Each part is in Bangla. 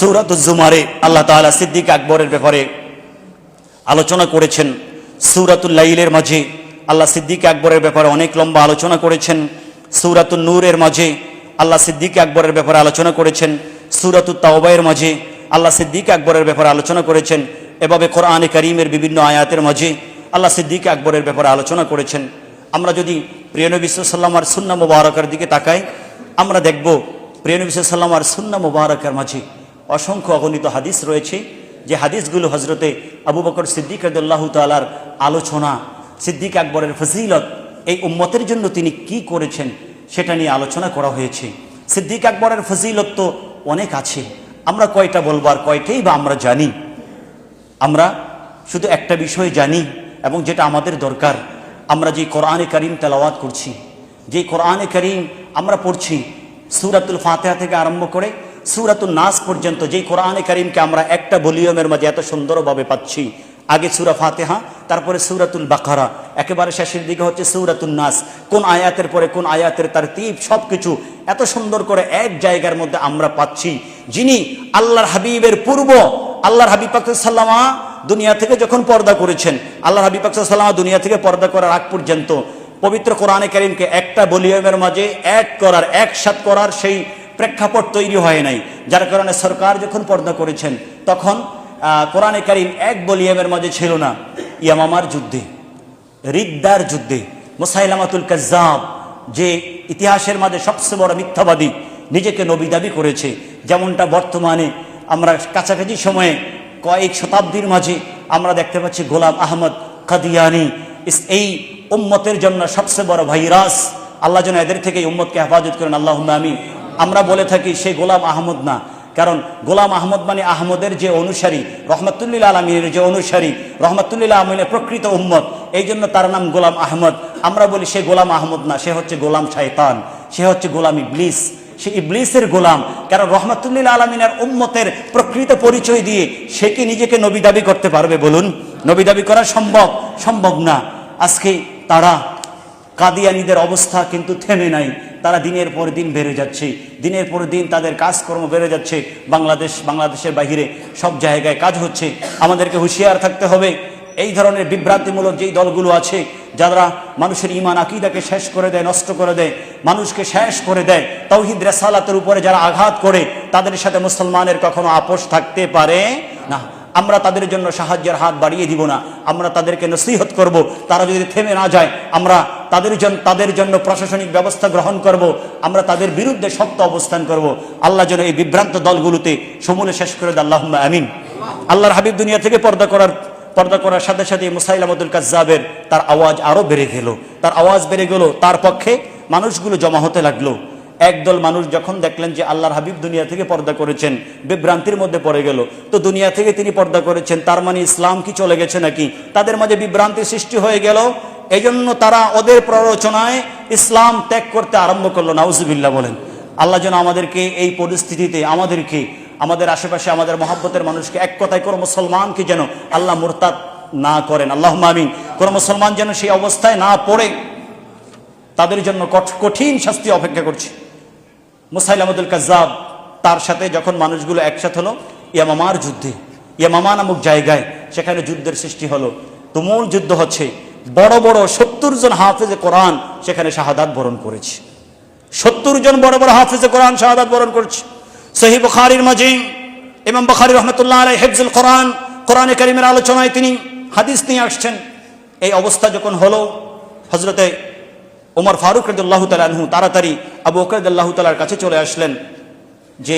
সূরাতুজ জুমারে আল্লাহ তাআলা সিদ্দিক আকবরের ব্যাপারে আলোচনা করেছেন। সূরাতুল লাইলের মাঝে আল্লাহ সিদ্দিক আকবরের ব্যাপারে অনেক লম্বা আলোচনা করেছেন। সূরাতুন নূরের মাঝে আল্লাহ সিদ্দিক আকবরের ব্যাপারে আলোচনা করেছেন। সূরাতুত তাওবায়ের মাঝে আল্লাহ সিদ্দিক আকবরের ব্যাপারে আলোচনা করেছেন। এভাবে কোরআনে কারীমের বিভিন্ন আয়াতের মাঝে আল্লাহ সিদ্দিক আকবরের ব্যাপারে আলোচনা করেছেন। আমরা যদি প্রিয় নবী সাল্লাল্লাহু আলাইহি ওয়াসাল্লামের সুন্নাহ মুবারাকার দিকে তাকাই, আমরা দেখব প্রিয় নবী সাল্লাল্লাহু আলাইহি ওয়াসাল্লামের সুন্নাহ মুবারাকার মাঝে অসংখ্য অগণিত হাদিস রয়েছে, যে হাদিসগুলো হযরতে আবু বকর সিদ্দিক রাদিয়াল্লাহু তাআলার আলোচনা, সিদ্দিক আকবরের ফজিলত, এই উম্মতের জন্য তিনি কি করেছেন সেটা নিয়ে আলোচনা করা হয়েছে। সিদ্দিক আকবরের ফজিলত তো অনেক আছে, আমরা কয়টা বলবো আর কয়টাই বা আমরা জানি? আমরা শুধু একটা বিষয় জানি, এবং যেটা আমাদের দরকার, আমরা যে কোরআনে কারীম তেলাওয়াত করছি, যে কোরআনে কারীম আমরা পড়ছি, সূরাতুল ফাতিহা থেকে আরম্ভ করে সূরাতুন নাস পর্যন্ত, যে কোরআনে কারীমকে আমরা একটা ভলিউমের মাঝে এত সুন্দরভাবে পাচ্ছি। আগে সূরা ফাতিহা, তারপরে সূরাতুল বাকারা, একেবারে শেষের দিকে হচ্ছে সূরাতুন নাস। কোন আয়াতের পরে কোন আয়াতের তারতিব, সবকিছু এত সুন্দর করে এক জায়গার মধ্যে আমরা পাচ্ছি। যিনি আল্লাহর হাবিবের পূর্ব, আল্লাহর হাবিব পাক সাল্লাল্লাহু আলাইহি ওয়াসাল্লাম দুনিয়া থেকে যখন পর্দা করেছেন, আল্লাহর হাবিব পাক সাল্লাল্লাহু আলাইহি ওয়াসাল্লাম দুনিয়া থেকে পর্দা করার আগ পর্যন্ত পবিত্র কোরআনে কারীমকে একটা ভলিউমের মাঝে একসাথ করার সেই প্রেক্ষাপট তৈরি হয় নাই। যার কারণে সরকার যখন পর্দা করেছেন, তখন কোরআনে কারীম এক ভলিউমের মাঝে ছিল না। ইয়ামামার যুদ্ধে, রিদ্দার যুদ্ধে, মুসাইলামাতুল কাজ্জাব, যে ইতিহাসের মাঝে সবচেয়ে বড় মিথ্যাবাদী, নিজেকে নবী দাবি করেছে, যেমনটা বর্তমানে আমরা কাছাকাছি সময়ে কয়েক শতাব্দীর মাঝে আমরা দেখতে পাচ্ছি গোলাম আহমদ কাদিয়ানি। এই উম্মতের জন্য সবচেয়ে বড় ভাইরাস। আল্লাহ যেন এদের থেকে উম্মতকে হেফাজত করেন, আল্লাহুম্মা আমিন। আমরা বলে থাকি সে গোলাম আহমদ না, কারণ গোলাম আহমদ মানে আহমদের যে অনুসারী, রহমাতুল্লিল আলামিনের যে অনুসারী, রহমাতুল্লিল আলামিনের প্রকৃত উম্মত, এই জন্য তার নাম গোলাম আহমদ। আমরা বলি সে গোলাম আহমদ না, সে হচ্ছে গোলাম শয়তান, সে হচ্ছে গোলাম ইবলিস, সে ইবলিসের গোলাম। কারণ রহমাতুল্লিল আলামিনের উম্মতের প্রকৃত পরিচয় দিয়ে সে কি নিজেকে নবী দাবি করতে পারবে? বলুন, নবী দাবি করা সম্ভব না। আজকে তারা কাদিয়ানীদের অবস্থা কিন্তু থেমে নাই, তারা দিনের পর দিন বেড়ে যাচ্ছে, দিনের পর দিন তাদের কাজকর্ম বেড়ে যাচ্ছে। বাংলাদেশের বাহিরে সব জায়গায় কাজ হচ্ছে। আমাদেরকে হুঁশিয়ার থাকতে হবে। এই ধরনের বিভ্রান্তিমূলক যেই দলগুলো আছে, যারা মানুষের ঈমান আকীদাকে শেষ করে দেয়, নষ্ট করে দেয়, মানুষকে শেষ করে দেয়, তাওহীদ রিসালাতের উপরে যারা আঘাত করে, তাদের সাথে মুসলমানের কখনো আপোষ থাকতে পারে না। আমরা তাদের জন্য সাহায্যের হাত বাড়িয়ে দিব না, আমরা তাদেরকে নসিহত করব। তারা যদি থেমে না যায়, আমরা তাদের জন্য প্রশাসনিক ব্যবস্থা গ্রহণ করব, আমরা তাদের বিরুদ্ধে শক্ত অবস্থান করব। আল্লাহ যেন এই বিভ্রান্ত দলগুলোতে সমূলে শেষ করে দেয়, আল্লাহুম্মা আমিন। আল্লাহর হাবিব দুনিয়া থেকে পর্দা করার সাথে সাথে মুসাইলামাতুল কাজ্জাবের তার আওয়াজ আরো বেড়ে গেল, তার পক্ষে মানুষগুলো জমা হতে লাগলো। একদল মানুষ যখন দেখলেন যে আল্লাহর হাবিব দুনিয়া থেকে পর্দা করেছেন, বিভ্রান্তির মধ্যে পড়ে গেল। তো দুনিয়া থেকে তিনি পর্দা করেছেন, তার মানে ইসলাম কি চলে গেছে নাকি? তাদের মাঝে বিভ্রান্তির সৃষ্টি হয়ে গেল। এই জন্য তারা ওদের প্ররোচনায় ইসলাম ত্যাগ করতে আরম্ভ করলো। নাউজুবিল্লাহ বলেন। আল্লাহ যেন আমাদেরকে এই পরিস্থিতিতে, আমাদের আশেপাশে আমাদের মহব্বতের মানুষকে, এক কথায় কোনো মুসলমানকে যেন আল্লাহ মুরতাদ না করেন, আল্লাহুম্মা আমিন। কোনো মুসলমান যেন সেই অবস্থায় না পড়ে, তাদের জন্য কঠিন শাস্তি অপেক্ষা করছে। মুসাইলামাতুল কাজ্জাব, তার সাথে যখন মানুষগুলো একসাথে হলো ইয়ামামার যুদ্ধে, ইয়ামামা নামক জায়গায়, সেখানে যুদ্ধের সৃষ্টি হলো, তুমুল যুদ্ধ হচ্ছে। বড় বড় 70 জন হাফেজে কোরআন সেখানে শাহাদাত বরণ করেছে। 70 জন বড় বড় হাফেজে কোরআন শাহাদাত বরণ করেছে। সহিহ বুখারীর মাঝে ইমাম বুখারী রাহমাতুল্লাহ আলাইহি হিফজুল কোরআন, কোরআনে কারীমের আলোচনায় তিনি হাদিস নিয়ে আসছেন। এই অবস্থা যখন হলো, হযরতে ওমর ফারুক রাদিয়াল্লাহু তাআলা আনহু তাড়াতাড়ি আবু বকর রাদিয়াল্লাহু তাআলার কাছে চলে আসলেন, যে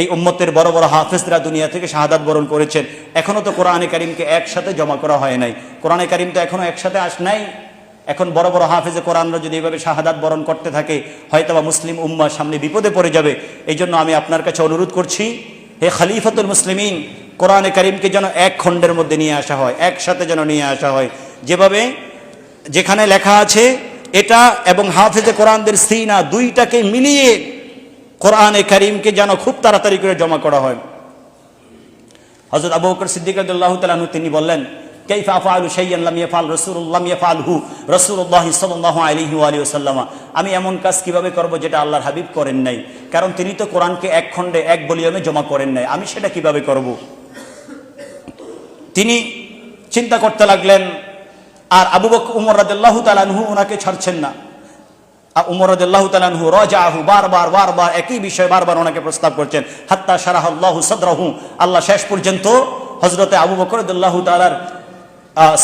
এই উম্মতের বড় বড় হাফেজরা দুনিয়া থেকে শাহাদাত বরণ করেছেন, এখনো তো কোরআনে কারীমকে একসাথে জমা করা হয় নাই, কোরআনে কারীম তো এখনো একসাথে নাই। এখন বড় বড় হাফেজে কোরআনরা যদি এভাবে শাহাদাত বরণ করতে থাকে, হয়তোবা মুসলিম উম্মাহ সামনে বিপদে পড়ে যাবে। এই জন্য আমি আপনার কাছে অনুরোধ করছি, হে খলিফাতুল মুসলিমিন, কোরআনে কারীমকে যেন এক খণ্ডের মধ্যে নিয়ে আসা হয়, একসাথে যেন নিয়ে আসা হয়। যেখানে লেখা আছে এটা এবং হাফেজে কোরআনদের সিনা, দুইটাকে মিলিয়ে কোরআনে কারীমকে যেন খুব তাড়াতাড়ি করে জমা করা হয়। হযরত আবু বকর সিদ্দিক রাদিয়াল্লাহু তাআলা আনহু তিনি বললেন, কাইফা আফআলু শাইয়ান লাম ইয়াফআল রাসূলুল্লাহ লাম ইয়াফআলহু রাসূলুল্লাহ সাল্লাল্লাহু আলাইহি ওয়া আলিহি ওয়াসাল্লাম, আমি এমন কাজ কিভাবে করব যেটা আল্লাহর হাবিব করেন নাই, কারণ তিনি তো কোরআনকে এক খণ্ডে এক ভলিউমে জমা করেন নাই, আমি সেটা কিভাবে করব। তিনি চিন্তা করতে লাগলেন। আর আবু বকর উমর রাদিয়াল্লাহু তাআলা আনহু ওনাকে ছাড়ছেন না। উমর রাদিয়াল্লাহু তাআলা আনহু রাজাহু বারবার একই বিষয় বারবার ওনাকে প্রস্তাব করছেন। হাত্তা শারাহাল্লাহু সাদরাহু, আল্লাহ শেষ পর্যন্ত হযরতে আবু বকর রাদিয়াল্লাহু তাআলার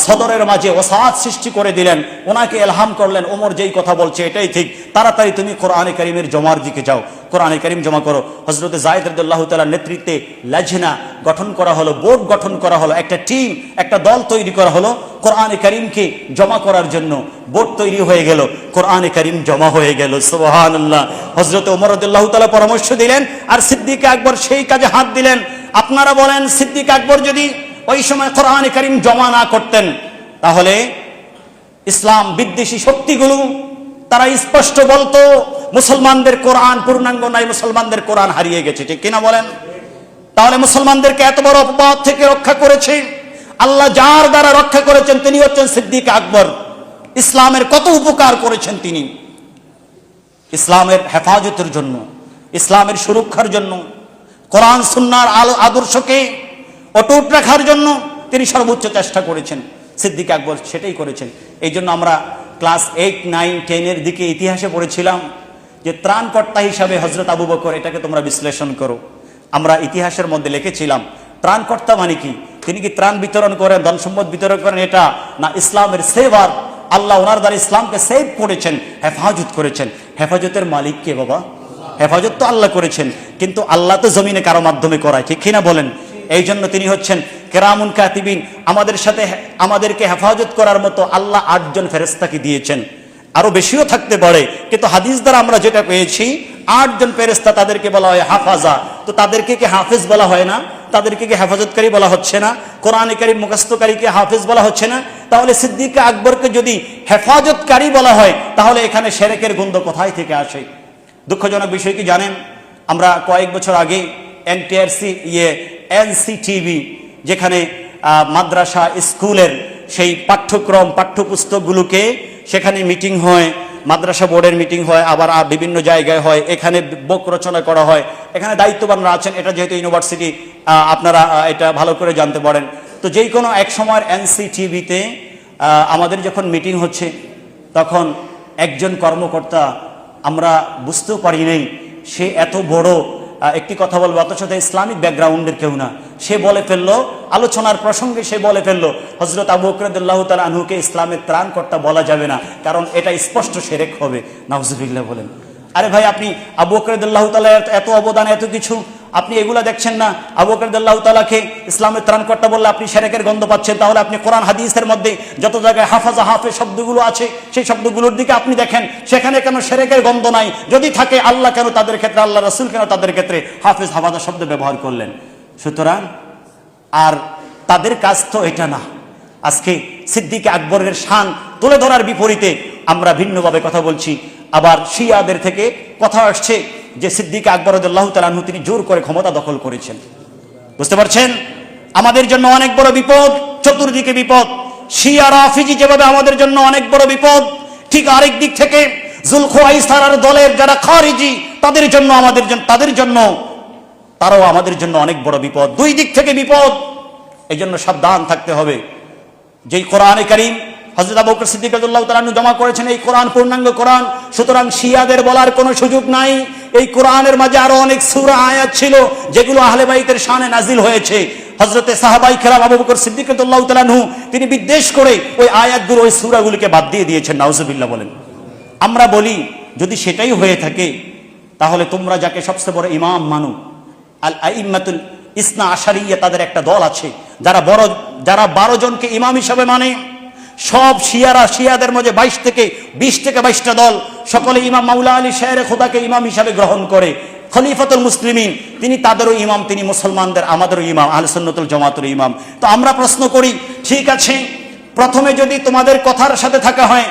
সদরের মাঝে ওসাআত সৃষ্টি করে দিলেন, ওনাকে ইলহাম করলেন, ওমর যেই কথা বলছে এটাই ঠিক, তাড়াতাড়ি তুমি কোরআনে কারীমের জমার দিকে যাও, কোরআনে কারীম জমা করো। হযরতে যায়েদ রাদিয়াল্লাহু তাআলার নেতৃত্বে লাজনা গঠন করা হলো, বোর্ড গঠন করা হলো, একটা টিম, একটা দল তৈরি করা হলো কোরআনে কারীমকে জমা করার জন্য। বোর্ড তৈরি হয়ে গেল, কোরআনে কারীম জমা হয়ে গেল। সুবহানাল্লাহ। হযরতে ওমর রাদিয়াল্লাহু তাআলা পরামর্শ দিলেন, আর সিদ্দিক আকবর সেই কাজে হাত দিলেন। আপনারা বলেন, সিদ্দিক আকবর যদি ওই সময় কোরআনে কারীম জমা না করতেন, তাহলে ইসলাম বিদ্বেষী শক্তিগুলো তারা স্পষ্ট বলতো মুসলমানদের কোরআন পূর্ণাঙ্গ নাই, মুসলমানদের কোরআন হারিয়ে গেছে, ঠিক কিনা বলেন? তাহলে মুসলমানদেরকে এত বড় অপবাদ থেকে রক্ষা করেছে আল্লাহ, যার দ্বারা রক্ষা করেছেন তিনি হচ্ছেন সিদ্দিক আকবর। ইসলামের কত উপকার করেছেন তিনি, ইসলামের হেফাজতের জন্য, ইসলামের সুরক্ষার জন্য, কোরআন সুন্নাহর আদর্শকে অটুট রাখার জন্য তিনি সর্বোচ্চ চেষ্টা করেছেন। সিদ্দিক আকবর সেটাই করেছেন। এই জন্য আমরা ক্লাস 8, 9, 10 দিকে ইতিহাসে পড়েছিলাম যে ত্রাণকর্তা হিসাবে হযরত আবু বকর, এটাকে তোমরা বিশ্লেষণ করো। আমরা ইতিহাসের মধ্যে লিখেছিলাম ত্রাণকর্তা মানে কি, তিনি কি ত্রাণ বিতরণ করেন, ধন সম্পদ বিতরণ করেন, এটা না, ইসলামের সেভার। আল্লাহ ওনার দ্বারা ইসলামকে সেভ করেছেন, হেফাজত করেছেন। হেফাজতের মালিক কে বাবা? হেফাজত তো আল্লাহ করেছেন, কিন্তু আল্লাহ তো জমিনে কারো মাধ্যমে করায়, ঠিক কিনা বলেন? এই জন্য তিনি হচ্ছেন কেরামুন কাতিবিন। আমাদের সাথে আমাদেরকে হেফাজত করার মতো আল্লাহ 8 জন ফেরেশতাকে দিয়েছেন, আরো বেশিও থাকতে পারে, কিন্তু হাদিস দ্বারা আমরা যেটা পেয়েছি 8 জন ফেরেশতা, তাদেরকে বলা হয় হাফাজা। তো তাদেরকে কি হাফেজ বলা হয় না? তাদেরকে কি হেফাজতকারী বলা হচ্ছে না? কোরআনে কারীম মুখস্থকারীকে হাফেজ বলা হচ্ছে না? তাহলে সিদ্দিক আকবরকে যদি হেফাজতকারী বলা হয়, তাহলে এখানে শিরকের গন্ধ কোথায় থেকে আসে? দুঃখজনক বিষয় কি জানেন, আমরা কয়েক বছর আগে NCTV, যেখানে মাদ্রাসা স্কুলের সেই পাঠ্যক্রম পাঠ্যপুস্তকগুলোকে, সেখানে মিটিং হয়, মাদ্রাসা বোর্ডের মিটিং হয়, আবার বিভিন্ন জায়গায় হয়, এখানে বক রচনা করা হয়, এখানে দায়িত্ববানরা আছেন। এটা যেহেতু ইউনিভার্সিটি, আপনারা এটা ভালো করে জানতে পারেন। তো যেই কোনো এক সময়ের NCTV-তে আমাদের যখন মিটিং হচ্ছে, তখন একজন কর্মকর্তা, আমরা বুঝতেও পারি নাই সে এত বড় একটি কথা বলবো, অথচ ইসলামিক ব্যাকগ্রাউন্ডের কেউ না, সে বলে ফেললো, আলোচনার প্রসঙ্গে সে বলে ফেললো হযরত আবু বকর রাদিয়াল্লাহু তাআলা আনহুকে ইসলামের ত্রাণকর্তা বলা যাবে না, কারণ এটা স্পষ্ট শিরক হবে। নাউজুবিল্লাহ বলেন। আরে ভাই, আপনি আবু বকর রাদিয়াল্লাহু তাআলা এত অবদান, এত কিছু, আপনি এগুলা দেখছেন না? আবু বকর রাদিয়াল্লাহু তাআলাকে ইসলামের ত্রাণকর্তা বললে আপনি শিরকের গন্ধ পাচ্ছেন। তাহলে আপনি কোরআন হাদিসের মধ্যে যত জায়গায় হাফাজা হাফেজ শব্দগুলো আছে, সেই শব্দগুলোর দিকে আপনি দেখেন, সেখানে কেন শিরকের গন্ধ নাই? যদি থাকে, আল্লাহ কেন তাদের ক্ষেত্রে, আল্লাহ রাসূল কেন তাদের ক্ষেত্রে হাফেজ হাফাজা শব্দ ব্যবহার করলেন? সুতরাং আর তাদের কাজ তো এটা না। আজকে সিদ্দিক আকবরের শান তুলে ধরার বিপরীতে আমরা ভিন্নভাবে কথা বলছি। আবার শিয়াদের থেকে কথা আসছে যে সিদ্দিক আকবর রাদিয়াল্লাহু তাআলা আনহু তিনি জোর করে ক্ষমতা দখল করেছেন। বুঝতে পারছেন? আমাদের জন্য অনেক বড় বিপদ, চতুর্দিকে বিপদ। শিয়া রাফিজি যেভাবে আমাদের জন্য অনেক বড় বিপদ, ঠিক আরেক দিক থেকে জুলখুয়াইসার দলের যারা খারিজি, তাদের জন্য তারাও আমাদের জন্য অনেক বড় বিপদ। দুই দিক থেকে বিপদ। এই জন্য সাবধান থাকতে হবে। যেই কোরআনে কারীম হযরত আবু বকর সিদ্দিক রাদিয়াল্লাহু তাআলা আনহু জমা করেছেন, এই কোরআন পূর্ণাঙ্গ কোরআন, সুতরাং শিয়াদের বলার কোনো সুযোগ নাই। এই কোরআনের মাঝে আরো অনেক সূরা আয়াত ছিল যেগুলো আহলে বাইতের শানে নাজিল হয়েছে। হযরতে সাহাবায়ে কেরাম আবু বকর সিদ্দিক রাদিয়াল্লাহু তাআলা আনহু তিনি বিদ্বেষ করে ওই আয়াতগুলো, ওই সূরাগুলোকে বাদ দিয়ে দিয়েছেন। নাউজুবিল্লাহ বলেন। আমরা বলি যদি সেটাই হয়ে থাকে, তাহলে তোমরা যাকে সবচেয়ে বড় ইমাম মানো, আল আইম্মাতুল ইসনা আশারিয়া, তাদের একটা দল আছে যারা 12 জনকে ইমাম হিসাবে মানে। সব শিয়াদের মধ্যে 20 থেকে 22টা দল, সকলে ইমাম মাওলা আলী শায়রে খোদাকে ইমাম হিসাবে গ্রহণ করে। খলিফাতুল মুসলিমিন তিনি তাদেরও ইমাম, তিনি মুসলমানদের, আমাদেরও ইমাম, আহলে সুন্নাতুল জামাতের ইমাম। তো আমরা প্রশ্ন করি, ঠিক আছে, প্রথমে যদি তোমাদের কথার সাথে থাকা হয়,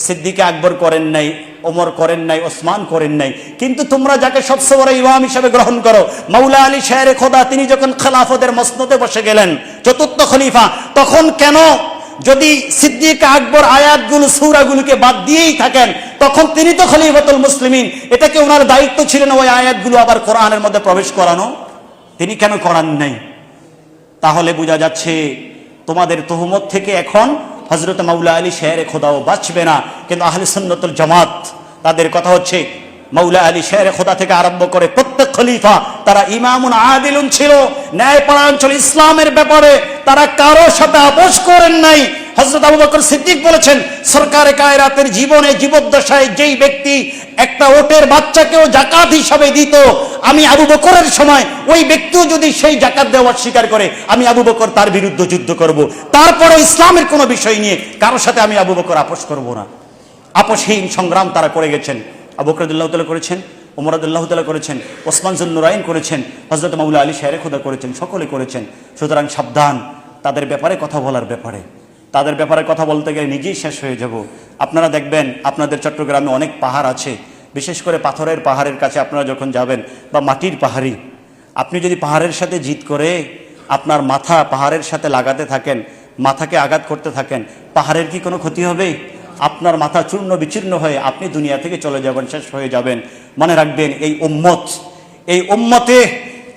সিদ্দিক আকবর করেন নাই, ওমর করেন নাই, ওসমান করেন নাই। কিন্তু তোমরা যাকে সবচেয়ে বড় ইমাম হিসেবে গ্রহণ করো, মাওলা আলী শেরে খোদা, তিনি যখন খেলাফতের মসনদে বসে গেলেন, চতুর্থ খলিফা, তখন কেন যদি সিদ্দিক আকবর আয়াতগুলো সূরাগুলোকে বাদ দিয়েই থাকেন, তখন তিনি তো খলিফাতুল মুসলিমিন, এটা কি ওনার দায়িত্ব ছিল না ওই আয়াতগুলো আবার কোরআনের মধ্যে প্রবেশ করানো? তিনি কেন করান নাই? তাহলে বোঝা যাচ্ছে তোমাদের তহমত থেকে এখন হযরত মাওলা আলী শেরে খোদাও বাঁচবে না। কিন্তু আহলে সুন্নাতুল জামাত, তাদের কথা হচ্ছে মাওলা আলী শেরে খোদা থেকে আরম্ভ করে প্রত্যেক খলিফা তারা ইমামুন আদিলুন ছিল, ন্যায়পরায়ণ ছিল। ইসলামের ব্যাপারে তারা কারো সাথে আপোষ করেন নাই। হযরত আবু বকর সিদ্দিক বলেছেন, সরকারে কায়রাতের জীবনে জীবদ্দশায় যেই ব্যক্তি একটা ওটের বাচ্চাকেও যাকাত হিসাবে দিত, আমি আবু বকরের সময় ওই ব্যক্তিও যদি সেই যাকাত দেওয়া স্বীকার করে, আমি আবু বকর তার বিরুদ্ধে যুদ্ধ করব। তারপরে ইসলামের কোনো বিষয় নিয়ে কারোর সাথে আমি আবু বকর আপোষ করব না। আপোষহীন সংগ্রাম তারা করে গেছেন। আবু বকর রাদিয়াল্লাহু তাআলা করেছেন, ওমর রাদিয়াল্লাহু তাআলা করেছেন, ওসমান যুন্নুরাইন করেছেন, হযরত মাওলা আলী শেরে খোদা করেছেন, সকলে করেছেন। সুতরাং সাবধান তাদের ব্যাপারে কথা বলার ব্যাপারে। তাদের ব্যাপারে কথা বলতে গেলে নিজেই শেষ হয়ে যাব। আপনারা দেখবেন আপনাদের চট্টগ্রামে অনেক পাহাড় আছে, বিশেষ করে পাথরের পাহাড়ের কাছে আপনারা যখন যাবেন, বা মাটির পাহাড়ি, আপনি যদি পাহাড়ের সাথে জিদ করে আপনার মাথা পাহাড়ের সাথে লাগাতে থাকেন, মাথাকে আঘাত করতে থাকেন, পাহাড়ের কি কোনো ক্ষতি হবে? আপনার মাথা চূর্ণ বিচূর্ণ হয়ে আপনি দুনিয়া থেকে চলে যাবেন, শেষ হয়ে যাবেন। মনে রাখবেন, এই উম্মতে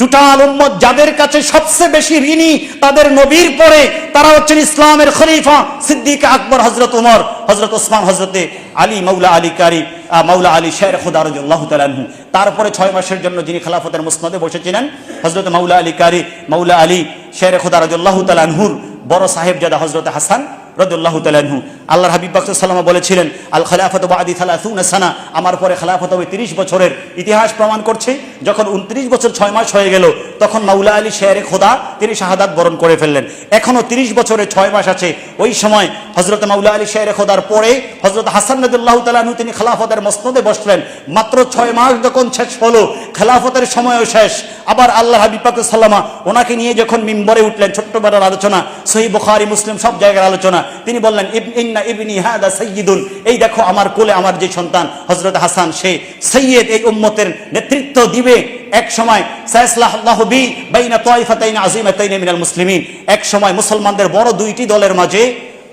টোটাল উম্মত যাদের কাছে সবচেয়ে বেশি ঋণী তাদের নবীর পরে, তারা হচ্ছেন ইসলামের খলিফা সিদ্দিক আকবর, হযরত ওমর, হযরত ওসমান, হযরতে আলী, মাওলা আলী কারি, মাওলা আলী শের খোদা রাদিয়াল্লাহু তাআলা আনহু। তারপরে 6 মাসের জন্য যিনি খেলাফতের মুসনদে বসেছিলেন, হযরত মাওলা আলী কারি, মাওলা আলী শের খোদা রাদিয়াল্লাহু তাআলা আনহুর বড় সাহেবজাদা হযরত হাসান রাদিয়াল্লাহু তাআলা আনহু। আল্লাহর হাবিব পাক সাল্লাল্লাহু আলাইহি ওয়াসাল্লাম বলেছিলেন, আল খেলাফাতু বাদি 30 সানা, আমার পরে খেলাফত হবে 30 বছরের। ইতিহাস প্রমাণ করছে যখন 29 বছর 6 মাস হয়ে গেল, তখন মাওলা আলী শেরে খোদা তিনি শাহাদাত বরণ করে ফেললেন। এখনো 30 বছরে 6 মাস আছে। ওই সময় হযরত মাওলা আলী শেরে খোদার পরে হযরত হাসান রাদিয়াল্লাহু তাআলা আনহু তিনি খেলাফতের মসনদে বসলেন। মাত্র 6 মাস যখন শেষ হলো, খেলাফতের সময়ও শেষ, আবার আল্লাহর হাবিব পাক সাল্লাল্লাহু আলাইহি ওয়াসাল্লাম ওনাকে নিয়ে যখন মিম্বরে উঠলেন, ছোট্টবেলার আলোচনা, সহিহ বুখারী মুসলিম সব জায়গার আলোচনা, তিনি বললেন, ইন্না ইবনি হাদা সাইয়্যিদুন, এই দেখো আমার কোলে আমার যে সন্তান হযরত হাসান, সে সাইয়্যিদ, এই উম্মতের নেতৃত্ব দিবে এক সময়। সায়াসলাহু বি বাইনা তাইফাতাইন আযীমাতাইন মিনাল মুসলিমিন, এক সময় মুসলমানদের বড় দুইটি দলের মাঝে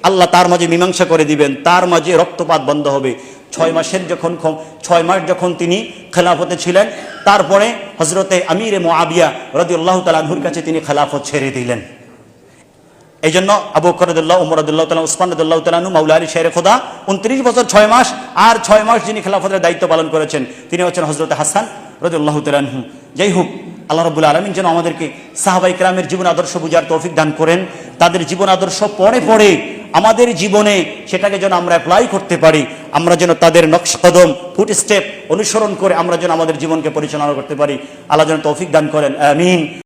আল্লাহ তার মাঝে মীমাংসা করে দিবেন, তার মাঝে রক্তপাত বন্ধ হবে। 6 মাস যখন তিনি খেলাফতে ছিলেন, তারপরে হযরতে আমিরে মুআবিয়া রাদিয়াল্লাহু তাআলা আনহুর কাছে তিনি খেলাফত ছেড়ে দিলেন। এই জন্য আবু বকর রাদিয়াল্লাহু, ওমর রাদিয়াল্লাহু তাআলা, উসমান রাদিয়াল্লাহু তাআলা আনহু, মাওলা আলী শেরে খোদা 29 বছর 6 মাস, আর 6 মাস যিনি খেলাফতের দায়িত্ব পালন করেছেন তিনি হচ্ছেন হযরত হাসান রাদিয়াল্লাহু তাআলা আনহু। যাই হোক, আল্লাহ রাব্বুল আলামিন যেন আমাদেরকে সাহাবায়ে কেরামের জীবন আদর্শ বুঝার তৌফিক দান করেন। তাদের জীবন আদর্শ পড়ে পড়ে আমাদের জীবনে সেটাকে যেন আমরা অ্যাপ্লাই করতে পারি, আমরা যেন তাদের নকশ কদম, ফুট স্টেপ অনুসরণ করে আমরা যেন আমাদের জীবনকে পরিচালনা করতে পারি। আল্লাহ যেন তৌফিক দান করেন, আমিন।